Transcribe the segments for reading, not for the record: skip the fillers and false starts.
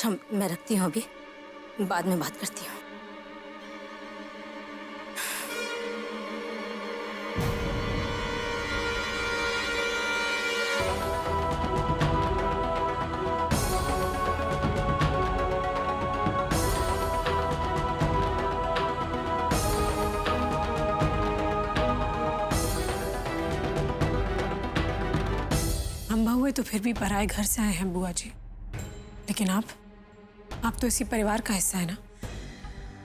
अच्छा मैं रखती हूँ, अभी बाद में बात करती हूँ। हम बहुए तो फिर भी पराए घर से आए हैं बुआ जी, लेकिन आप तो इसी परिवार का हिस्सा है ना।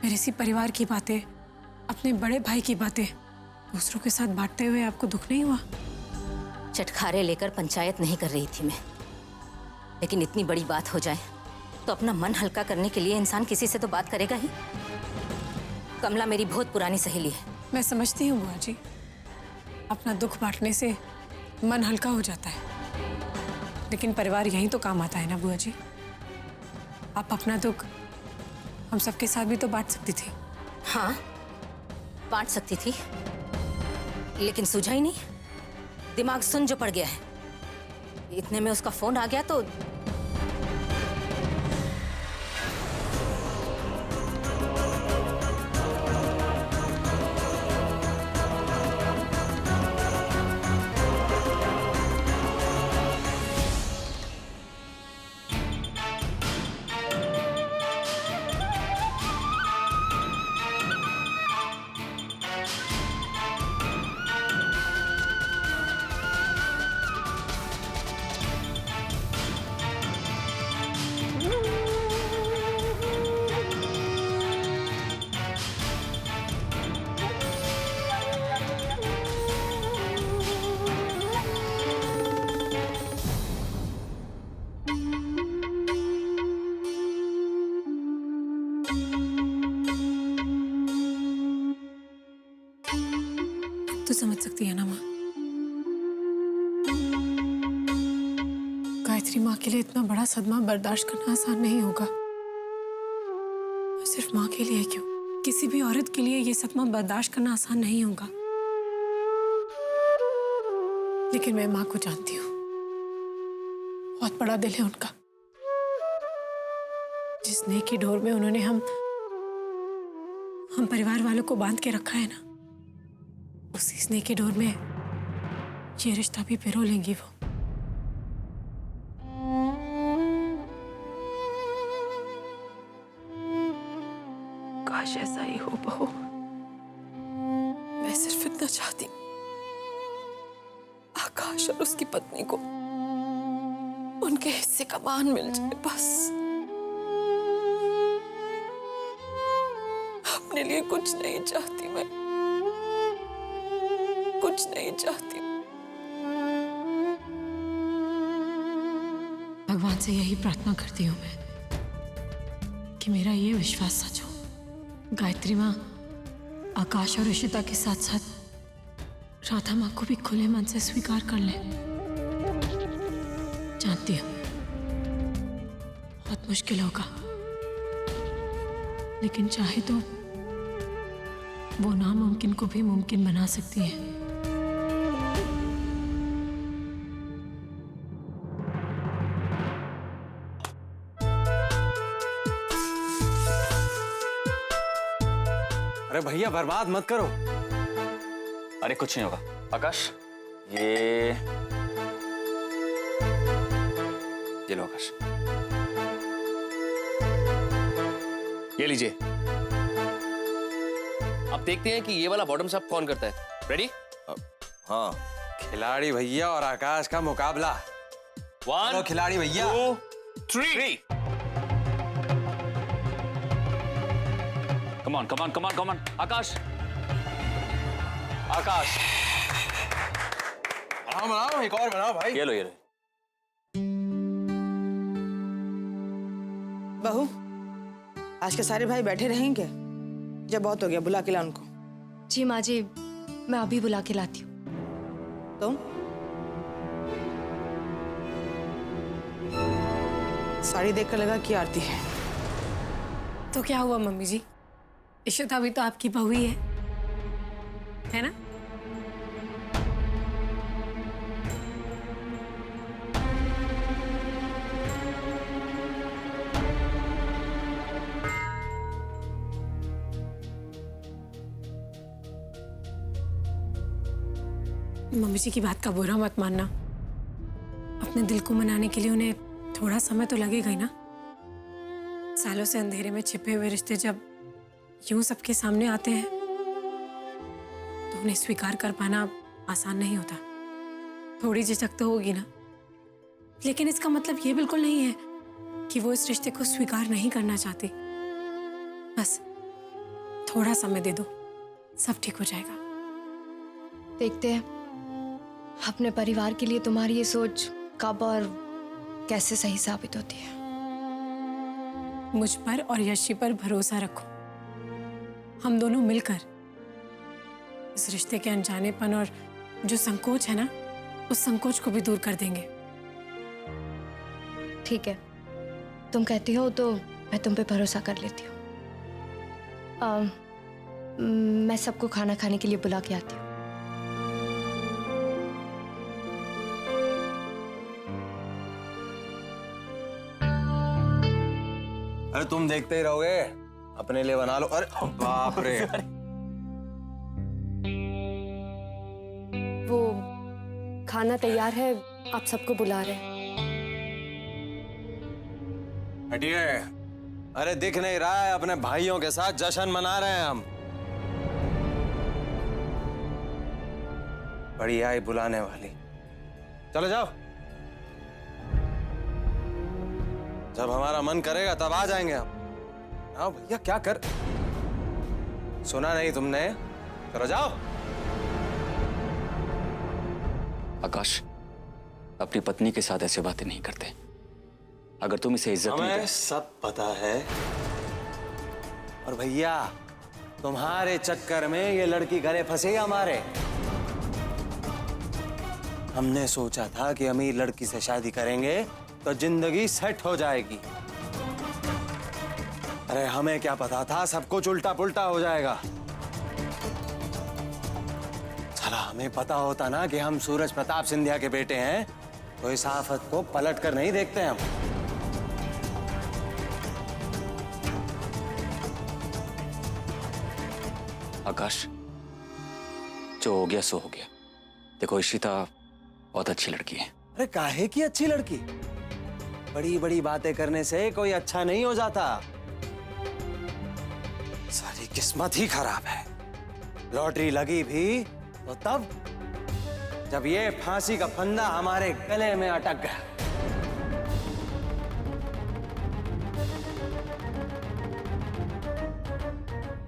फिर इसी परिवार की बातें, अपने बड़े भाई की बातें दूसरों के साथ बांटते हुए आपको दुख नहीं हुआ? चटखारे लेकर पंचायत नहीं कर रही थी मैं, लेकिन इतनी बड़ी बात हो जाए तो अपना मन हल्का करने के लिए इंसान किसी से तो बात करेगा ही। कमला मेरी बहुत पुरानी सहेली है। मैं समझती हूँ बुआ जी, अपना दुख बांटने से मन हल्का हो जाता है, लेकिन परिवार यही तो काम आता है ना बुआ जी। आप अपना दुख हम सबके साथ भी तो बांट सकती थी। हाँ बांट सकती थी, लेकिन सूझा ही नहीं। दिमाग सुन जो पड़ गया है। इतने में उसका फोन आ गया तो तो समझ सकती है ना माँ। गायत्री माँ के लिए इतना बड़ा सदमा बर्दाश्त करना आसान नहीं होगा। और सिर्फ माँ के लिए क्यों, किसी भी औरत के लिए ये सदमा बर्दाश्त करना आसान नहीं होगा। लेकिन मैं माँ को जानती हूँ, बहुत बड़ा दिल है उनका। जिस नेक की डोर में उन्होंने हम परिवार वालों को बांध के रखा है ना, उसी स्नेह की डोर में ये रिश्ता भी पिरो लेंगी वो। काश ऐसा ही हो बहू। मैं सिर्फ इतना चाहती, आकाश और उसकी पत्नी को उनके हिस्से का मान मिल जाए बस। अपने लिए कुछ नहीं चाहती मैं, कुछ नहीं चाहती। भगवान से यही प्रार्थना करती हूँ मैं कि मेरा ये विश्वास सच हो। गायत्री माँ आकाश और ऋषिता के साथ साथ राधा माँ को भी खुले मन से स्वीकार कर ले। जानती हूँ बहुत मुश्किल होगा, लेकिन चाहे तो वो नामुमकिन को भी मुमकिन बना सकती है। अरे भैया बर्बाद मत करो। अरे कुछ नहीं होगा आकाश। ये लो आकाश, ये लीजिए। अब देखते हैं कि ये वाला बॉटम अप कौन करता है। रेडी? हाँ, खिलाड़ी भैया और आकाश का मुकाबला। 1 खिलाड़ी भैया 2 3। Come on come on come on come on Akash. Akash बनाओ बनाओ, एक और बनाओ भाई। ये लो ये लो। बहू, आज के सारे भाई बैठे रहेंगे? जब बहुत हो गया, बुला के ला उनको। जी माँ जी, मैं अभी बुला के लाती हूँ। तुम साड़ी देखकर लगा कि आरती है। तो क्या हुआ मम्मी जी, इशिता भी तो आपकी बहू ही है ना? मम्मी जी की बात का बुरा मत मानना। अपने दिल को मनाने के लिए उन्हें थोड़ा समय तो लगेगा ही ना। सालों से अंधेरे में छिपे हुए रिश्ते जब यूं सबके सामने आते हैं तो उन्हें स्वीकार कर पाना आसान नहीं होता। थोड़ी झिझक तो होगी ना, लेकिन इसका मतलब ये बिल्कुल नहीं है कि वो इस रिश्ते को स्वीकार नहीं करना चाहती। बस थोड़ा समय दे दो, सब ठीक हो जाएगा। देखते हैं अपने परिवार के लिए तुम्हारी ये सोच कब और कैसे सही साबित होती है। मुझ पर और यशी पर भरोसा रखो। हम दोनों मिलकर इस रिश्ते के अनजानेपन और जो संकोच है ना, उस संकोच को भी दूर कर देंगे। ठीक है, तुम कहती हो तो मैं तुम पे भरोसा कर लेती हूँ। मैं सबको खाना खाने के लिए बुला के आती हूँ। अरे तुम देखते ही रहोगे, अपने लिए बना लो। अरे बाप रे। वो खाना तैयार है, आप सबको बुला रहे हैं। हटिए। अरे दिख नहीं रहा है, अपने भाइयों के साथ जश्न मना रहे हैं हम। बड़ी आई बुलाने वाली। चलो जाओ, जब हमारा मन करेगा तब आ जाएंगे हम। हाँ भैया, क्या कर, सुना नहीं तुमने? चलो जाओ। आकाश, अपनी पत्नी के साथ ऐसे बातें नहीं करते। अगर तुम इसे इज्जत नहीं हमें दे... सब पता है। और भैया, तुम्हारे चक्कर में ये लड़की गले फंसे हमारे। हमने सोचा था कि अमीर लड़की से शादी करेंगे तो जिंदगी सेट हो जाएगी। अरे हमें क्या पता था सब कुछ उल्टा पुल्टा हो जाएगा। चला, हमें पता होता ना कि हम सूरज प्रताप सिंधिया के बेटे हैं तो इस आफत को पलट कर नहीं देखते हम। आकाश, जो हो गया सो हो गया। देखो, इशिता बहुत अच्छी लड़की है। अरे काहे की अच्छी लड़की? बड़ी बड़ी बातें करने से कोई अच्छा नहीं हो जाता। सारी किस्मत ही खराब है। लॉटरी लगी भी तो तब जब ये फांसी का फंदा हमारे गले में अटक गया।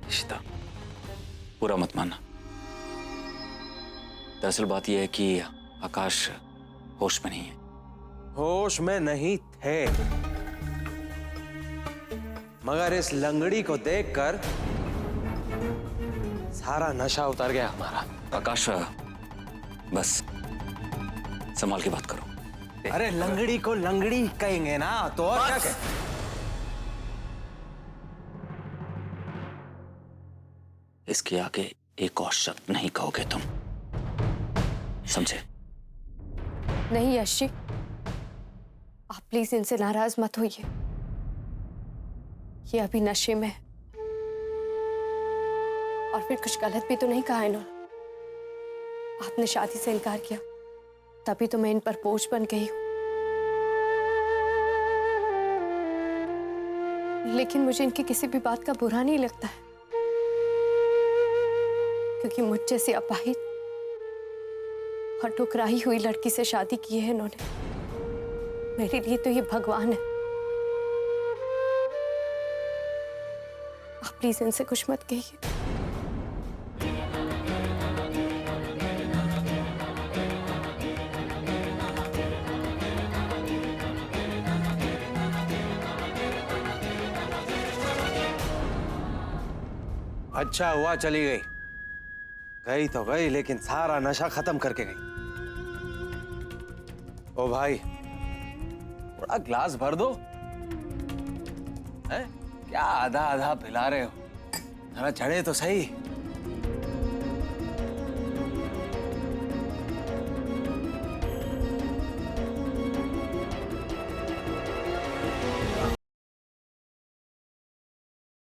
इशिता, बुरा मत मानना। दरअसल बात यह है कि आकाश होश में नहीं है। होश में नहीं थे, मगर इस लंगड़ी को देखकर सारा नशा उतर गया हमारा। आकाश, बस संभाल के बात करो। अरे लंगड़ी को लंगड़ी कहेंगे ना तो और क्या कहें? इसके आगे एक और शब्द नहीं कहोगे तुम, समझे? नहीं यश जी, आप प्लीज इनसे नाराज मत होइए। ये अभी नशे में है और फिर कुछ गलत भी तो नहीं कहा इन्होंने। आपने शादी से इनकार किया, तभी तो मैं इन पर बोझ बन गई हूं। लेकिन मुझे इनकी किसी भी बात का बुरा नहीं लगता है, क्योंकि मुझ जैसी अपाहिज और ठुकराई हुई लड़की से शादी की है इन्होंने। मेरे लिए तो ये भगवान है। आप प्लीज इनसे कुछ मत कहिए। अच्छा हुआ चली गई। गई तो गई, लेकिन सारा नशा खत्म करके गई। ओ भाई, थोड़ा ग्लास भर दो। हैं? क्या आधा आधा पिला रहे हो? जरा चढ़े तो सही।